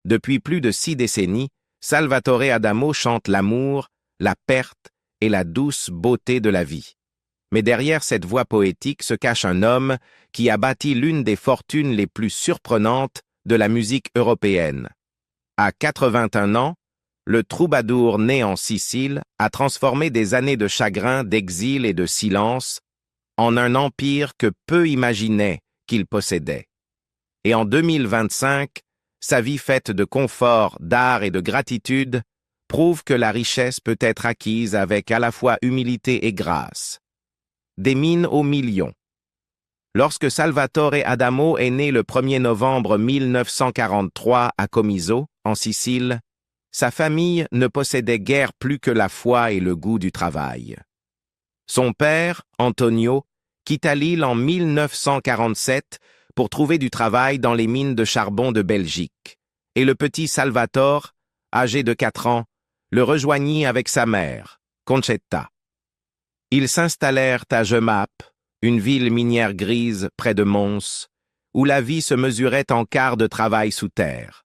Depuis plus de 6 décennies, Salvatore Adamo chante l'amour, la perte et la douce beauté de la vie. Mais derrière cette voix poétique se cache un homme qui a bâti l'une des fortunes les plus surprenantes de la musique européenne. À 81 ans, le troubadour né en Sicile a transformé des années de chagrin, d'exil et de silence en un empire que peu imaginaient qu'il possédait. Et en 2025, sa vie faite de confort, d'art et de gratitude prouve que la richesse peut être acquise avec à la fois humilité et grâce. Des mines aux millions. Lorsque Salvatore Adamo est né le 1er novembre 1943 à Comiso, en Sicile, sa famille ne possédait guère plus que la foi et le goût du travail. Son père, Antonio, quitta l'île en 1947 pour trouver du travail dans les mines de charbon de Belgique, et le petit Salvatore, âgé de 4 ans, le rejoignit avec sa mère, Concetta. Ils s'installèrent à Jemap, une ville minière grise près de Mons, où la vie se mesurait en quarts de travail sous terre.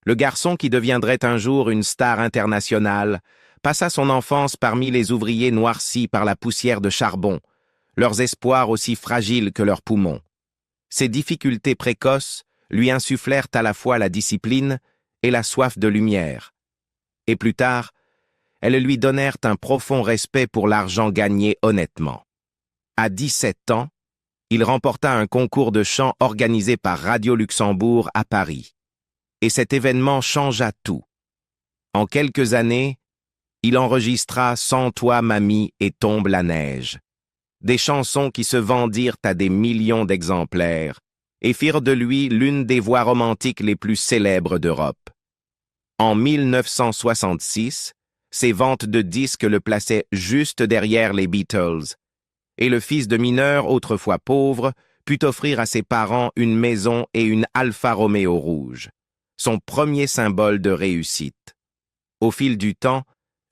Le garçon qui deviendrait un jour une star internationale passa son enfance parmi les ouvriers noircis par la poussière de charbon, leurs espoirs aussi fragiles que leurs poumons. Ses difficultés précoces lui insufflèrent à la fois la discipline et la soif de lumière. Et plus tard, elles lui donnèrent un profond respect pour l'argent gagné honnêtement. À 17 ans, il remporta un concours de chant organisé par Radio Luxembourg à Paris. Et cet événement changea tout. En quelques années, il enregistra « Sans toi, mamie » et « Tombe la neige », des chansons qui se vendirent à des millions d'exemplaires et firent de lui l'une des voix romantiques les plus célèbres d'Europe. En 1966, ses ventes de disques le plaçaient juste derrière les Beatles, et le fils de mineur, autrefois pauvre, put offrir à ses parents une maison et une Alfa Romeo rouge, son premier symbole de réussite. Au fil du temps,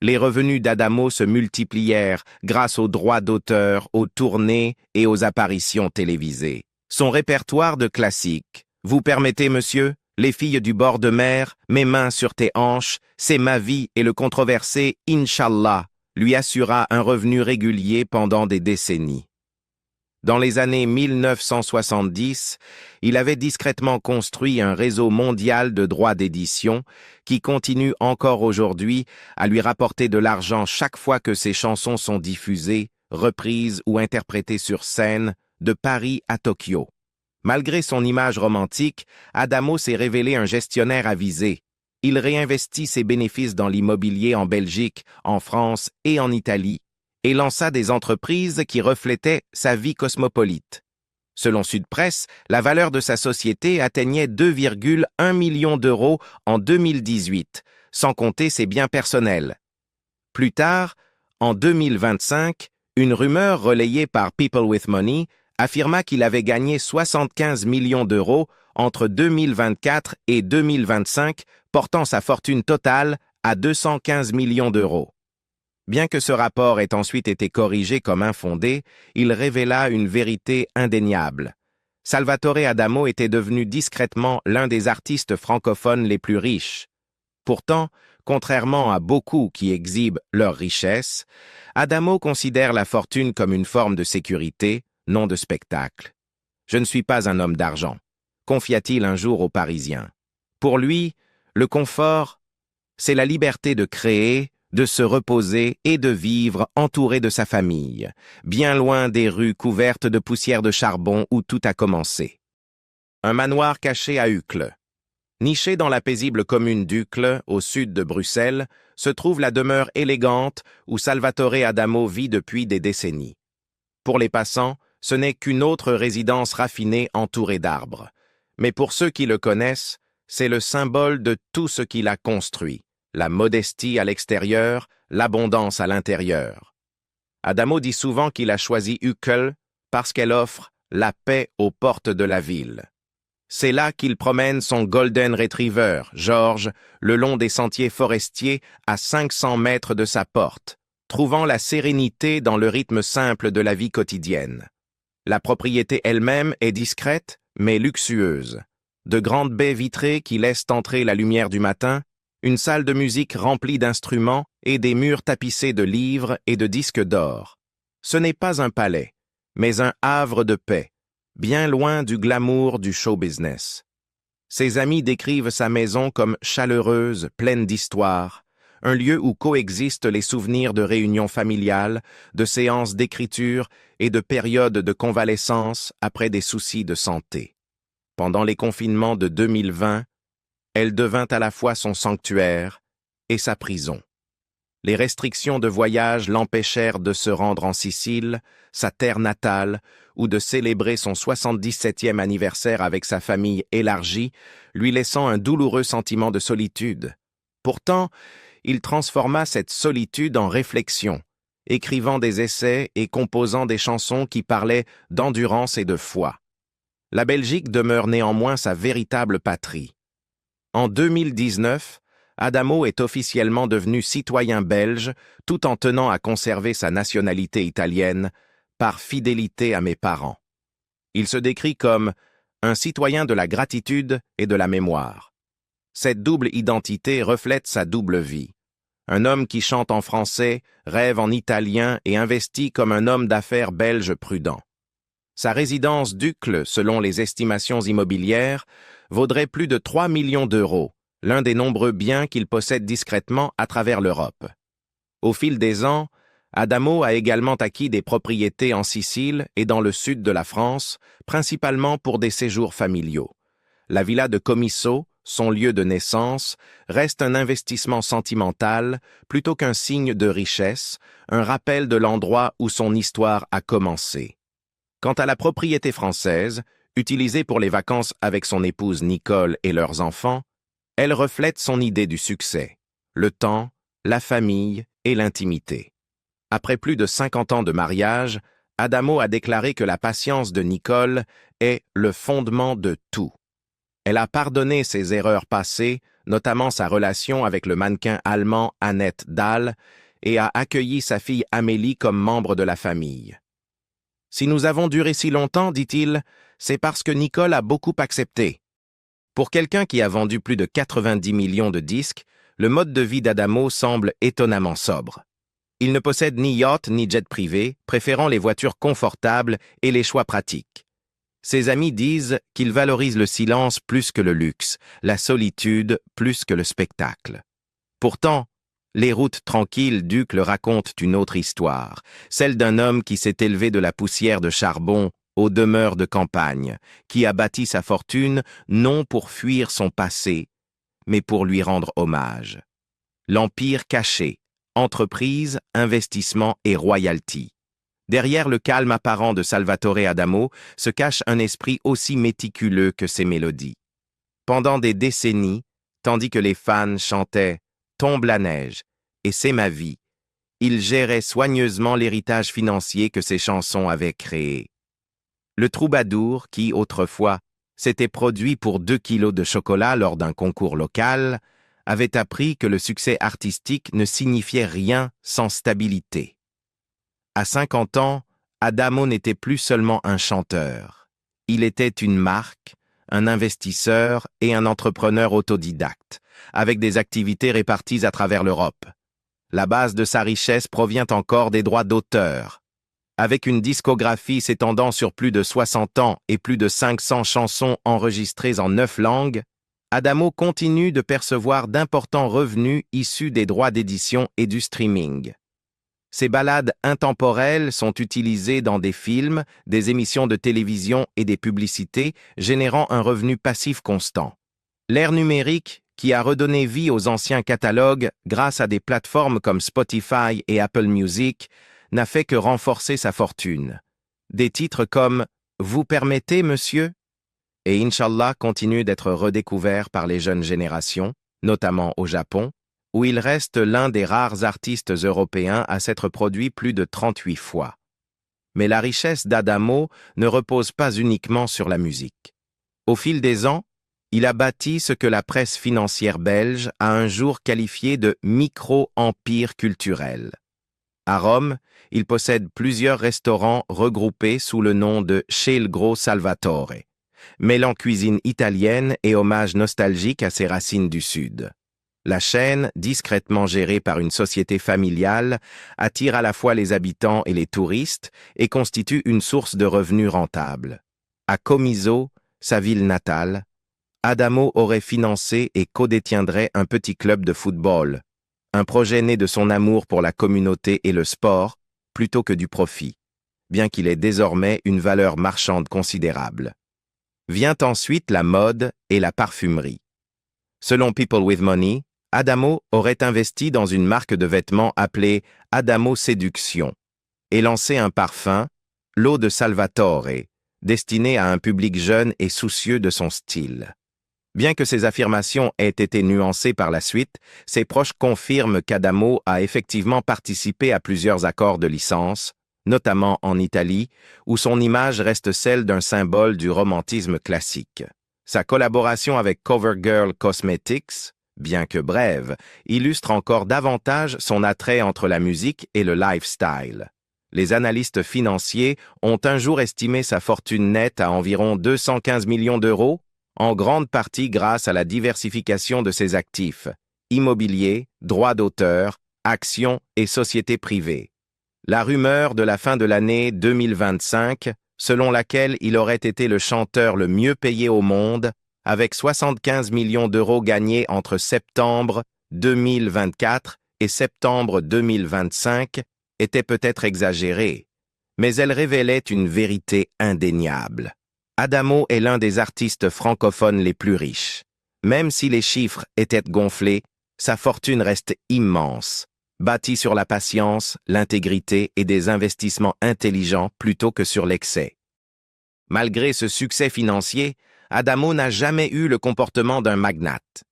les revenus d'Adamo se multiplièrent grâce aux droits d'auteur, aux tournées et aux apparitions télévisées. Son répertoire de classiques « Vous permettez, monsieur ? Les filles du bord de mer, mes mains sur tes hanches, c'est ma vie » et le controversé « Inch'Allah » lui assura un revenu régulier pendant des décennies. Dans les années 1970, il avait discrètement construit un réseau mondial de droits d'édition qui continue encore aujourd'hui à lui rapporter de l'argent chaque fois que ses chansons sont diffusées, reprises ou interprétées sur scène, de Paris à Tokyo. Malgré son image romantique, Adamo s'est révélé un gestionnaire avisé. Il réinvestit ses bénéfices dans l'immobilier en Belgique, en France et en Italie, et lança des entreprises qui reflétaient sa vie cosmopolite. Selon Sud Presse, la valeur de sa société atteignait 2,1 millions d'euros en 2018, sans compter ses biens personnels. Plus tard, en 2025, une rumeur relayée par People with Money affirma qu'il avait gagné 75 millions d'euros entre 2024 et 2025, portant sa fortune totale à 215 millions d'euros. Bien que ce rapport ait ensuite été corrigé comme infondé, il révéla une vérité indéniable. Salvatore Adamo était devenu discrètement l'un des artistes francophones les plus riches. Pourtant, contrairement à beaucoup qui exhibent leur richesse, Adamo considère la fortune comme une forme de sécurité, non de spectacle. « Je ne suis pas un homme d'argent », confia-t-il un jour aux Parisiens. Pour lui, le confort, c'est la liberté de créer, de se reposer et de vivre entouré de sa famille, bien loin des rues couvertes de poussière de charbon où tout a commencé. Un manoir caché à Uccle. Niché dans la paisible commune d'Uccle, au sud de Bruxelles, se trouve la demeure élégante où Salvatore Adamo vit depuis des décennies. Pour les passants, ce n'est qu'une autre résidence raffinée entourée d'arbres. Mais pour ceux qui le connaissent, c'est le symbole de tout ce qu'il a construit. La modestie à l'extérieur, l'abondance à l'intérieur. Adamo dit souvent qu'il a choisi Uccle parce qu'elle offre la paix aux portes de la ville. C'est là qu'il promène son Golden Retriever, George, le long des sentiers forestiers à 500 mètres de sa porte, trouvant la sérénité dans le rythme simple de la vie quotidienne. La propriété elle-même est discrète, mais luxueuse. de grandes baies vitrées qui laissent entrer la lumière du matin, une salle de musique remplie d'instruments et des murs tapissés de livres et de disques d'or. Ce n'est pas un palais, mais un havre de paix, bien loin du glamour du show business. Ses amis décrivent sa maison comme chaleureuse, pleine d'histoire, un lieu où coexistent les souvenirs de réunions familiales, de séances d'écriture et de périodes de convalescence après des soucis de santé. Pendant les confinements de 2020, elle devint à la fois son sanctuaire et sa prison. Les restrictions de voyage l'empêchèrent de se rendre en Sicile, sa terre natale, ou de célébrer son 77e anniversaire avec sa famille élargie, lui laissant un douloureux sentiment de solitude. Pourtant, il transforma cette solitude en réflexion, écrivant des essais et composant des chansons qui parlaient d'endurance et de foi. La Belgique demeure néanmoins sa véritable patrie. En 2019, Adamo est officiellement devenu citoyen belge tout en tenant à conserver sa nationalité italienne par fidélité à mes parents. Il se décrit comme un citoyen de la gratitude et de la mémoire. Cette double identité reflète sa double vie. Un homme qui chante en français, rêve en italien et investit comme un homme d'affaires belge prudent. Sa résidence d'Uccle, selon les estimations immobilières, vaudrait plus de 3 millions d'euros, l'un des nombreux biens qu'il possède discrètement à travers l'Europe. Au fil des ans, Adamo a également acquis des propriétés en Sicile et dans le sud de la France, principalement pour des séjours familiaux. La villa de Comiso, son lieu de naissance, reste un investissement sentimental plutôt qu'un signe de richesse, un rappel de l'endroit où son histoire a commencé. Quant à la propriété française, utilisée pour les vacances avec son épouse Nicole et leurs enfants, elle reflète son idée du succès, le temps, la famille et l'intimité. Après plus de 50 ans de mariage, Adamo a déclaré que la patience de Nicole est le fondement de tout. Elle a pardonné ses erreurs passées, notamment sa relation avec le mannequin allemand Annette Dahl, et a accueilli sa fille Amélie comme membre de la famille. « Si nous avons duré si longtemps, dit-il, c'est parce que Nicole a beaucoup accepté. » Pour quelqu'un qui a vendu plus de 90 millions de disques, le mode de vie d'Adamo semble étonnamment sobre. Il ne possède ni yacht ni jet privé, préférant les voitures confortables et les choix pratiques. Ses amis disent qu'il valorise le silence plus que le luxe, la solitude plus que le spectacle. Pourtant, les routes tranquilles d'Uccle racontent une autre histoire, celle d'un homme qui s'est élevé de la poussière de charbon aux demeures de campagne, qui a bâti sa fortune non pour fuir son passé, mais pour lui rendre hommage. L'empire caché, entreprise, investissement et royalty. Derrière le calme apparent de Salvatore Adamo se cache un esprit aussi méticuleux que ses mélodies. Pendant des décennies, tandis que les fans chantaient « Tombe la neige » et « C'est ma vie », il gérait soigneusement l'héritage financier que ses chansons avaient créé. Le troubadour, qui, autrefois, s'était produit pour 2 kilos de chocolat lors d'un concours local, avait appris que le succès artistique ne signifiait rien sans stabilité. À 50 ans, Adamo n'était plus seulement un chanteur. Il était une marque, un investisseur et un entrepreneur autodidacte, avec des activités réparties à travers l'Europe. La base de sa richesse provient encore des droits d'auteur. Avec une discographie s'étendant sur plus de 60 ans et plus de 500 chansons enregistrées en 9 langues, Adamo continue de percevoir d'importants revenus issus des droits d'édition et du streaming. Ses ballades intemporelles sont utilisées dans des films, des émissions de télévision et des publicités, générant un revenu passif constant. L'ère numérique, qui a redonné vie aux anciens catalogues grâce à des plateformes comme Spotify et Apple Music, n'a fait que renforcer sa fortune. Des titres comme « Vous permettez, monsieur ?» et « Inch'Allah » continuent d'être redécouverts par les jeunes générations, notamment au Japon, où il reste l'un des rares artistes européens à s'être produit plus de 38 fois. Mais la richesse d'Adamo ne repose pas uniquement sur la musique. Au fil des ans, il a bâti ce que la presse financière belge a un jour qualifié de « micro-empire culturel ». À Rome, il possède plusieurs restaurants regroupés sous le nom de Chez le Gros Salvatore. mêlant cuisine italienne et hommage nostalgique à ses racines du Sud. La chaîne, discrètement gérée par une société familiale, attire à la fois les habitants et les touristes et constitue une source de revenus rentable. À Comiso, sa ville natale, Adamo aurait financé et codétiendrait un petit club de football, un projet né de son amour pour la communauté et le sport, plutôt que du profit, bien qu'il ait désormais une valeur marchande considérable. Vient ensuite la mode et la parfumerie. Selon People with Money, Adamo aurait investi dans une marque de vêtements appelée Adamo Séduction et lancé un parfum, l'eau de Salvatore, destiné à un public jeune et soucieux de son style. Bien que ces affirmations aient été nuancées par la suite, ses proches confirment qu'Adamo a effectivement participé à plusieurs accords de licence, notamment en Italie, où son image reste celle d'un symbole du romantisme classique. Sa collaboration avec CoverGirl Cosmetics, bien que brève, illustre encore davantage son attrait entre la musique et le lifestyle. Les analystes financiers ont un jour estimé sa fortune nette à environ 215 millions d'euros, en grande partie grâce à la diversification de ses actifs, immobilier, droits d'auteur, actions et sociétés privées. La rumeur de la fin de l'année 2025, selon laquelle il aurait été le chanteur le mieux payé au monde, avec 75 millions d'euros gagnés entre septembre 2024 et septembre 2025, était peut-être exagérée, mais elle révélait une vérité indéniable. Adamo est l'un des artistes francophones les plus riches. Même si les chiffres étaient gonflés, sa fortune reste immense, bâtie sur la patience, l'intégrité et des investissements intelligents plutôt que sur l'excès. Malgré ce succès financier, Adamo n'a jamais eu le comportement d'un magnate.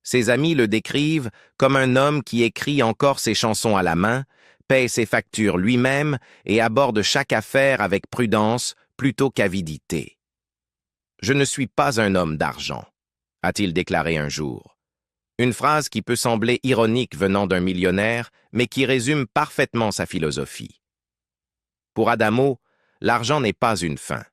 Ses amis le décrivent comme un homme qui écrit encore ses chansons à la main, paie ses factures lui-même et aborde chaque affaire avec prudence plutôt qu'avidité. « Je ne suis pas un homme d'argent », a-t-il déclaré un jour. Une phrase qui peut sembler ironique venant d'un millionnaire, mais qui résume parfaitement sa philosophie. Pour Adamo, l'argent n'est pas une fin.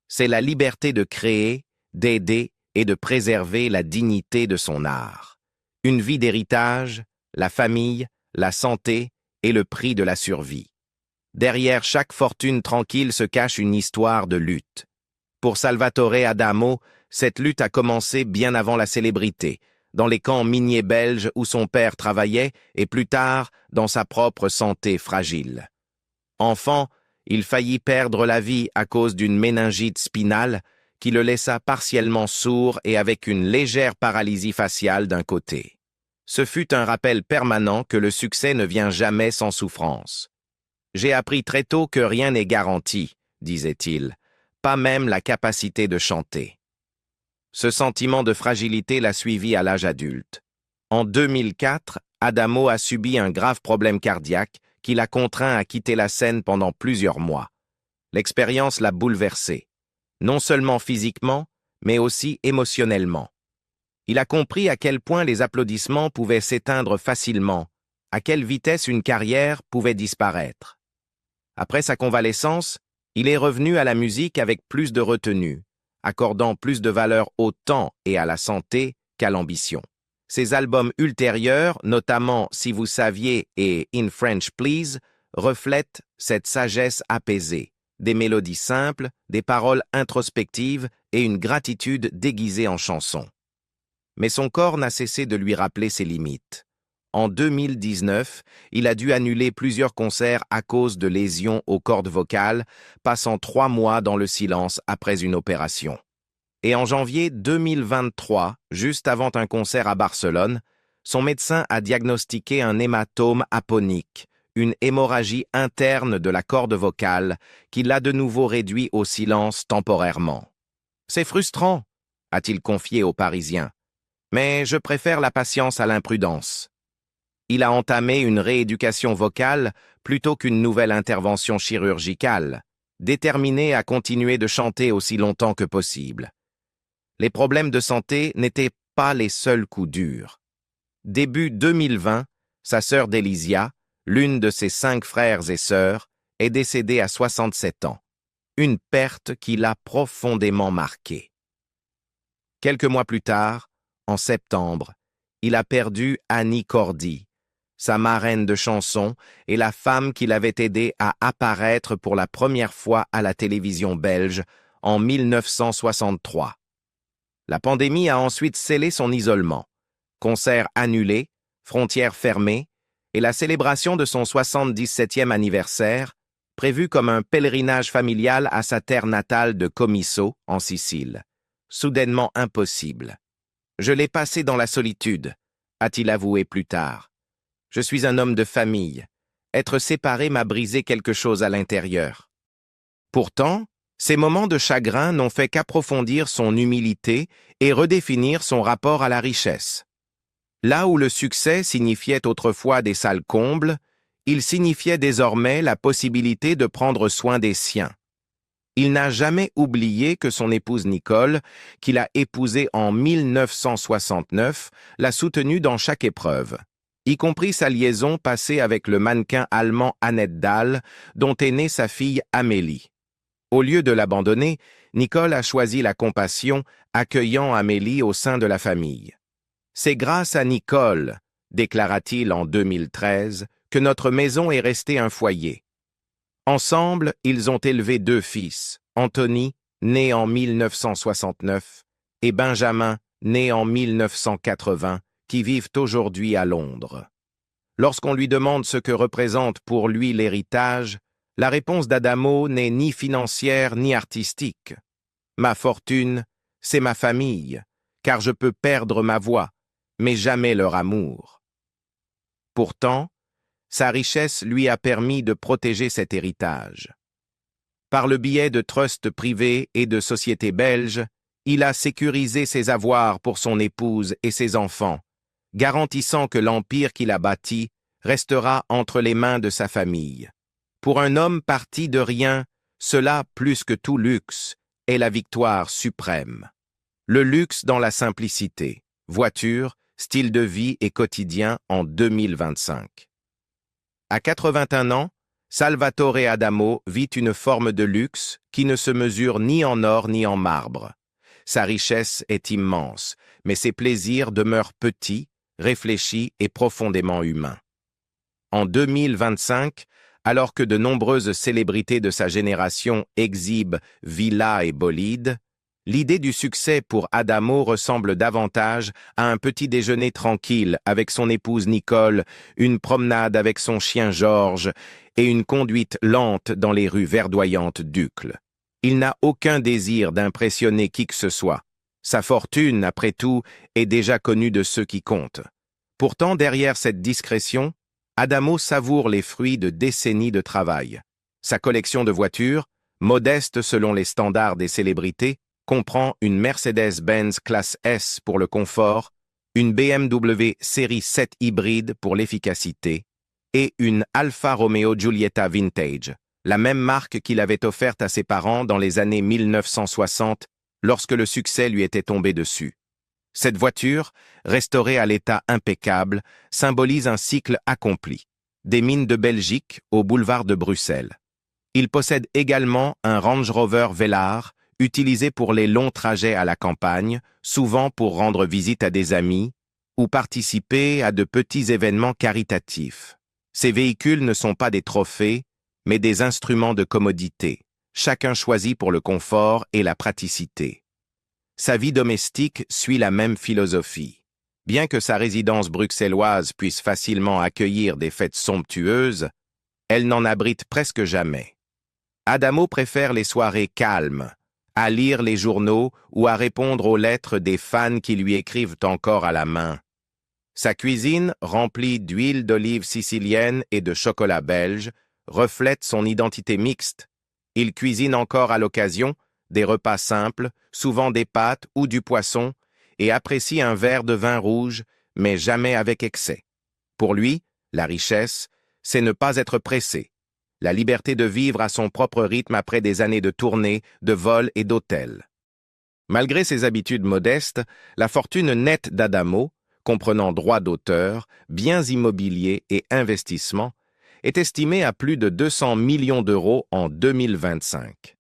C'est la liberté de créer, d'aider et de préserver la dignité de son art. Une vie d'héritage, la famille, la santé et le prix de la survie. Derrière chaque fortune tranquille se cache une histoire de lutte. Pour Salvatore Adamo, cette lutte a commencé bien avant la célébrité, dans les camps miniers belges où son père travaillait et plus tard dans sa propre santé fragile. Enfant, il faillit perdre la vie à cause d'une méningite spinale qui le laissa partiellement sourd et avec une légère paralysie faciale d'un côté. Ce fut un rappel permanent que le succès ne vient jamais sans souffrance. « J'ai appris très tôt que rien n'est garanti », disait-il, pas même la capacité de chanter. Ce sentiment de fragilité l'a suivi à l'âge adulte. En 2004, Adamo a subi un grave problème cardiaque qui l'a contraint à quitter la scène pendant plusieurs mois. L'expérience l'a bouleversé, non seulement physiquement, mais aussi émotionnellement. Il a compris à quel point les applaudissements pouvaient s'éteindre facilement, à quelle vitesse une carrière pouvait disparaître. Après sa convalescence, il est revenu à la musique avec plus de retenue, accordant plus de valeur au temps et à la santé qu'à l'ambition. Ses albums ultérieurs, notamment Si vous saviez et In French Please, reflètent cette sagesse apaisée, des mélodies simples, des paroles introspectives et une gratitude déguisée en chansons. Mais son corps n'a cessé de lui rappeler ses limites. En 2019, il a dû annuler plusieurs concerts à cause de lésions aux cordes vocales, passant 3 mois dans le silence après une opération. Et en janvier 2023, juste avant un concert à Barcelone, son médecin a diagnostiqué un hématome aponique, une hémorragie interne de la corde vocale qui l'a de nouveau réduit au silence temporairement. « C'est frustrant », a-t-il confié aux Parisiens, « mais je préfère la patience à l'imprudence. » Il a entamé une rééducation vocale plutôt qu'une nouvelle intervention chirurgicale, déterminé à continuer de chanter aussi longtemps que possible. Les problèmes de santé n'étaient pas les seuls coups durs. Début 2020, sa sœur Delisia, l'une de ses 5 frères et sœurs, est décédée à 67 ans. une perte qui l'a profondément marqué. Quelques mois plus tard, en septembre, il a perdu Annie Cordy, sa marraine de chansons et la femme qui l'avait aidé à apparaître pour la première fois à la télévision belge en 1963. La pandémie a ensuite scellé son isolement. Concerts annulés, frontières fermées, et la célébration de son 77e anniversaire, prévue comme un pèlerinage familial à sa terre natale de Comiso, en Sicile. Soudainement impossible. Je l'ai passé dans la solitude, a-t-il avoué plus tard. Je suis un homme de famille. Être séparé m'a brisé quelque chose à l'intérieur. Pourtant, ces moments de chagrin n'ont fait qu'approfondir son humilité et redéfinir son rapport à la richesse. Là où le succès signifiait autrefois des salles combles, il signifiait désormais la possibilité de prendre soin des siens. Il n'a jamais oublié que son épouse Nicole, qu'il a épousée en 1969, l'a soutenue dans chaque épreuve, y compris sa liaison passée avec le mannequin allemand Annette Dahl, dont est née sa fille Amélie. Au lieu de l'abandonner, Nicole a choisi la compassion, accueillant Amélie au sein de la famille. C'est grâce à Nicole, déclara-t-il en 2013, que notre maison est restée un foyer. Ensemble, ils ont élevé 2 fils, Anthony, né en 1969, et Benjamin, né en 1980, qui vivent aujourd'hui à Londres. Lorsqu'on lui demande ce que représente pour lui l'héritage, la réponse d'Adamo n'est ni financière ni artistique. Ma fortune, c'est ma famille, car je peux perdre ma voix, mais jamais leur amour. Pourtant, sa richesse lui a permis de protéger cet héritage. Par le biais de trusts privés et de sociétés belges, il a sécurisé ses avoirs pour son épouse et ses enfants, garantissant que l'empire qu'il a bâti restera entre les mains de sa famille. Pour un homme parti de rien, cela, plus que tout luxe, est la victoire suprême. Le luxe dans la simplicité, voiture, style de vie et quotidien en 2025. À 81 ans, Salvatore Adamo vit une forme de luxe qui ne se mesure ni en or ni en marbre. Sa richesse est immense, mais ses plaisirs demeurent petits, réfléchis et profondément humains. En 2025, alors que de nombreuses célébrités de sa génération exhibent villas et bolides, l'idée du succès pour Adamo ressemble davantage à un petit déjeuner tranquille avec son épouse Nicole, une promenade avec son chien Georges et une conduite lente dans les rues verdoyantes d'Uccle. Il n'a aucun désir d'impressionner qui que ce soit. Sa fortune, après tout, est déjà connue de ceux qui comptent. Pourtant, derrière cette discrétion, Adamo savoure les fruits de décennies de travail. Sa collection de voitures, modeste selon les standards des célébrités, comprend une Mercedes-Benz classe S pour le confort, une BMW série 7 hybride pour l'efficacité et une Alfa Romeo Giulietta Vintage, la même marque qu'il avait offerte à ses parents dans les années 1960 lorsque le succès lui était tombé dessus. Cette voiture, restaurée à l'état impeccable, symbolise un cycle accompli, des mines de Belgique au boulevard de Bruxelles. Il possède également un Range Rover Velar, utilisé pour les longs trajets à la campagne, souvent pour rendre visite à des amis ou participer à de petits événements caritatifs. Ces véhicules ne sont pas des trophées, mais des instruments de commodité, chacun choisi pour le confort et la praticité. Sa vie domestique suit la même philosophie. Bien que sa résidence bruxelloise puisse facilement accueillir des fêtes somptueuses, elle n'en abrite presque jamais. Adamo préfère les soirées calmes, à lire les journaux ou à répondre aux lettres des fans qui lui écrivent encore à la main. Sa cuisine, remplie d'huile d'olive sicilienne et de chocolat belge, reflète son identité mixte. Il cuisine encore à l'occasion des repas simples, souvent des pâtes ou du poisson, et apprécie un verre de vin rouge, mais jamais avec excès. Pour lui, la richesse, c'est ne pas être pressé. La liberté de vivre à son propre rythme après des années de tournées, de vols et d'hôtels. Malgré ses habitudes modestes, la fortune nette d'Adamo, comprenant droits d'auteur, biens immobiliers et investissements, est estimée à plus de 200 millions d'euros en 2025.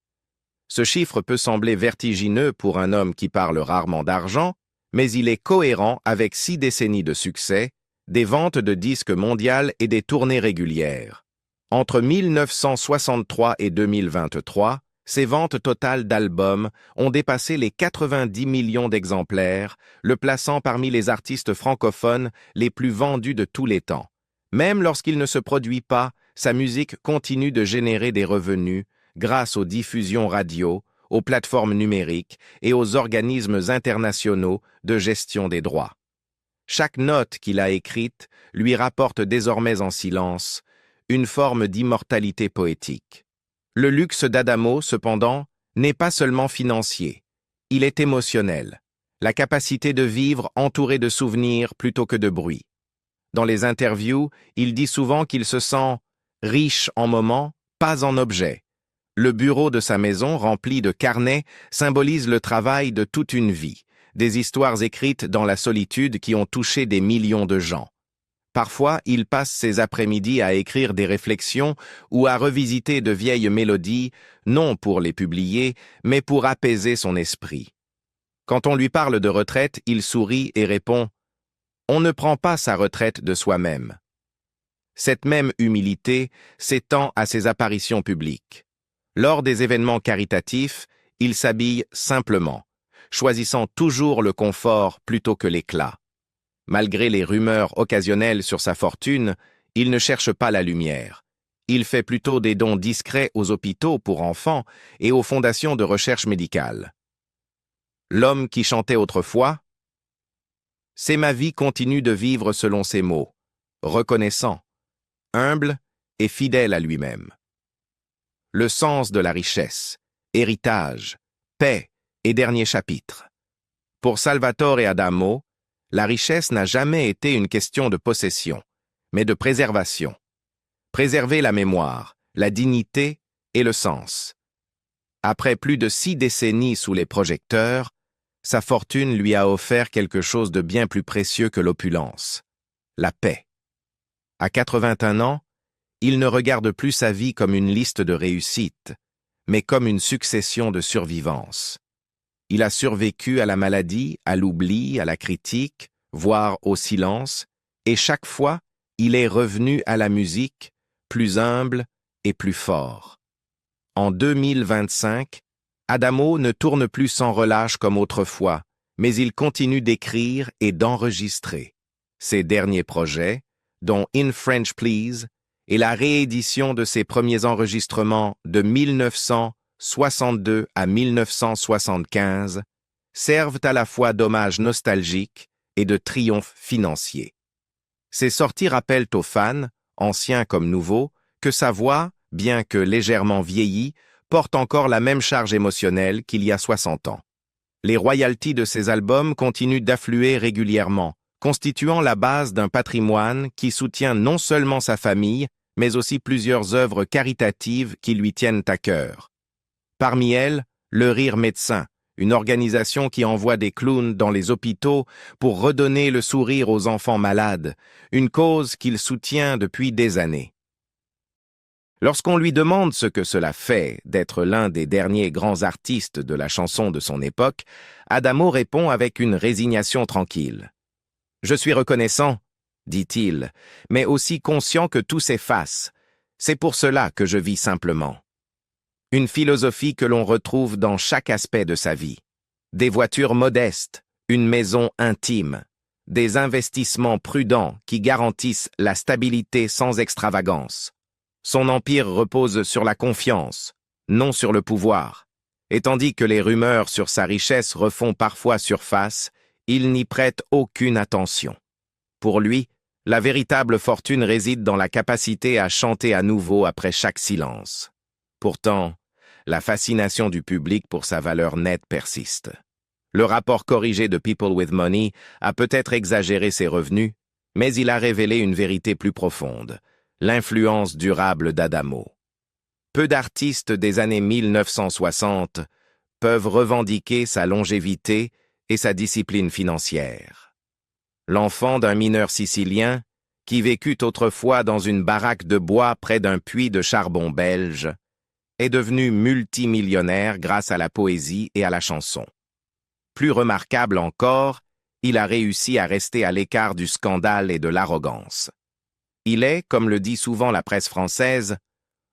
Ce chiffre peut sembler vertigineux pour un homme qui parle rarement d'argent, mais il est cohérent avec 6 décennies de succès, des ventes de disques mondiales et des tournées régulières. Entre 1963 et 2023, ses ventes totales d'albums ont dépassé les 90 millions d'exemplaires, le plaçant parmi les artistes francophones les plus vendus de tous les temps. Même lorsqu'il ne se produit pas, sa musique continue de générer des revenus grâce aux diffusions radio, aux plateformes numériques et aux organismes internationaux de gestion des droits. Chaque note qu'il a écrite lui rapporte désormais en silence une forme d'immortalité poétique. Le luxe d'Adamo, cependant, n'est pas seulement financier. Il est émotionnel, la capacité de vivre entouré de souvenirs plutôt que de bruit. Dans les interviews, il dit souvent qu'il se sent riche en moments, pas en objets. Le bureau de sa maison, rempli de carnets, symbolise le travail de toute une vie, des histoires écrites dans la solitude qui ont touché des millions de gens. Parfois, il passe ses après-midi à écrire des réflexions ou à revisiter de vieilles mélodies, non pour les publier, mais pour apaiser son esprit. Quand on lui parle de retraite, il sourit et répond « On ne prend pas sa retraite de soi-même ». Cette même humilité s'étend à ses apparitions publiques. Lors des événements caritatifs, il s'habille simplement, choisissant toujours le confort plutôt que l'éclat. Malgré les rumeurs occasionnelles sur sa fortune, il ne cherche pas la lumière. Il fait plutôt des dons discrets aux hôpitaux pour enfants et aux fondations de recherche médicale. L'homme qui chantait autrefois, « C'est ma vie continue de vivre selon ses mots, reconnaissant, humble et fidèle à lui-même. » Le sens de la richesse, héritage, paix et dernier chapitre. Pour Salvatore Adamo, la richesse n'a jamais été une question de possession, mais de préservation. Préserver la mémoire, la dignité et le sens. Après plus de 6 décennies sous les projecteurs, sa fortune lui a offert quelque chose de bien plus précieux que l'opulence, la paix. À 81 ans, il ne regarde plus sa vie comme une liste de réussites, mais comme une succession de survivances. Il a survécu à la maladie, à l'oubli, à la critique, voire au silence, et chaque fois, il est revenu à la musique, plus humble et plus fort. En 2025, Adamo ne tourne plus sans relâche comme autrefois, mais il continue d'écrire et d'enregistrer. Ses derniers projets, dont In French Please, et la réédition de ses premiers enregistrements de 1962 à 1975 servent à la fois d'hommage nostalgique et de triomphe financier. Ces sorties rappellent aux fans, anciens comme nouveaux, que sa voix, bien que légèrement vieillie, porte encore la même charge émotionnelle qu'il y a 60 ans. Les royalties de ses albums continuent d'affluer régulièrement, constituant la base d'un patrimoine qui soutient non seulement sa famille, mais aussi plusieurs œuvres caritatives qui lui tiennent à cœur. Parmi elles, Le Rire Médecin, une organisation qui envoie des clowns dans les hôpitaux pour redonner le sourire aux enfants malades, une cause qu'il soutient depuis des années. Lorsqu'on lui demande ce que cela fait d'être l'un des derniers grands artistes de la chanson de son époque, Adamo répond avec une résignation tranquille. « Je suis reconnaissant, dit-il, mais aussi conscient que tout s'efface. C'est pour cela que je vis simplement. » Une philosophie que l'on retrouve dans chaque aspect de sa vie. Des voitures modestes, une maison intime, des investissements prudents qui garantissent la stabilité sans extravagance. Son empire repose sur la confiance, non sur le pouvoir. Et tandis que les rumeurs sur sa richesse refont parfois surface, il n'y prête aucune attention. Pour lui, la véritable fortune réside dans la capacité à chanter à nouveau après chaque silence. Pourtant, la fascination du public pour sa valeur nette persiste. Le rapport corrigé de People with Money a peut-être exagéré ses revenus, mais il a révélé une vérité plus profonde, l'influence durable d'Adamo. Peu d'artistes des années 1960 peuvent revendiquer sa longévité et sa discipline financière. L'enfant d'un mineur sicilien, qui vécut autrefois dans une baraque de bois près d'un puits de charbon belge, est devenu multimillionnaire grâce à la poésie et à la chanson. Plus remarquable encore, il a réussi à rester à l'écart du scandale et de l'arrogance. Il est, comme le dit souvent la presse française,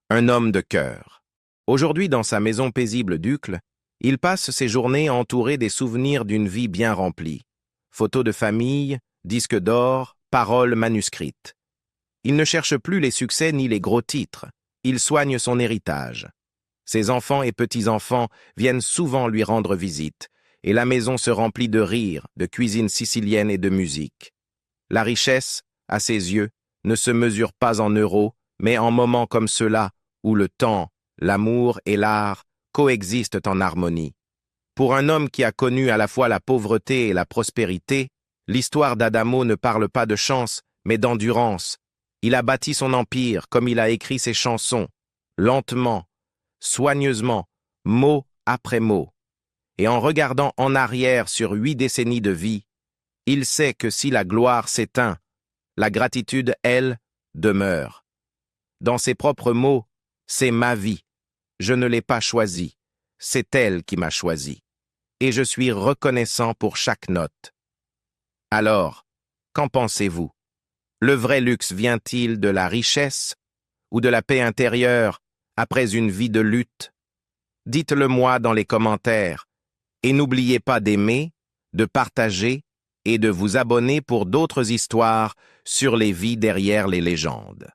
un homme de cœur. Aujourd'hui, dans sa maison paisible d'Uccle, il passe ses journées entouré des souvenirs d'une vie bien remplie. Photos de famille, disques d'or, paroles manuscrites. Il ne cherche plus les succès ni les gros titres. Il soigne son héritage. Ses enfants et petits-enfants viennent souvent lui rendre visite, et la maison se remplit de rires, de cuisine sicilienne et de musique. La richesse, à ses yeux, ne se mesure pas en euros, mais en moments comme ceux-là, où le temps, l'amour et l'art coexistent en harmonie. Pour un homme qui a connu à la fois la pauvreté et la prospérité, l'histoire d'Adamo ne parle pas de chance, mais d'endurance. Il a bâti son empire comme il a écrit ses chansons, lentement, soigneusement, mot après mot. Et en regardant en arrière sur 8 décennies de vie, il sait que si la gloire s'éteint, la gratitude, elle, demeure. Dans ses propres mots, c'est ma vie. Je ne l'ai pas choisie. C'est elle qui m'a choisi. Et je suis reconnaissant pour chaque note. Alors, qu'en pensez-vous? Le vrai luxe vient-il de la richesse ou de la paix intérieure après une vie de lutte? Dites-le moi dans les commentaires. Et n'oubliez pas d'aimer, de partager et de vous abonner pour d'autres histoires sur les vies derrière les légendes.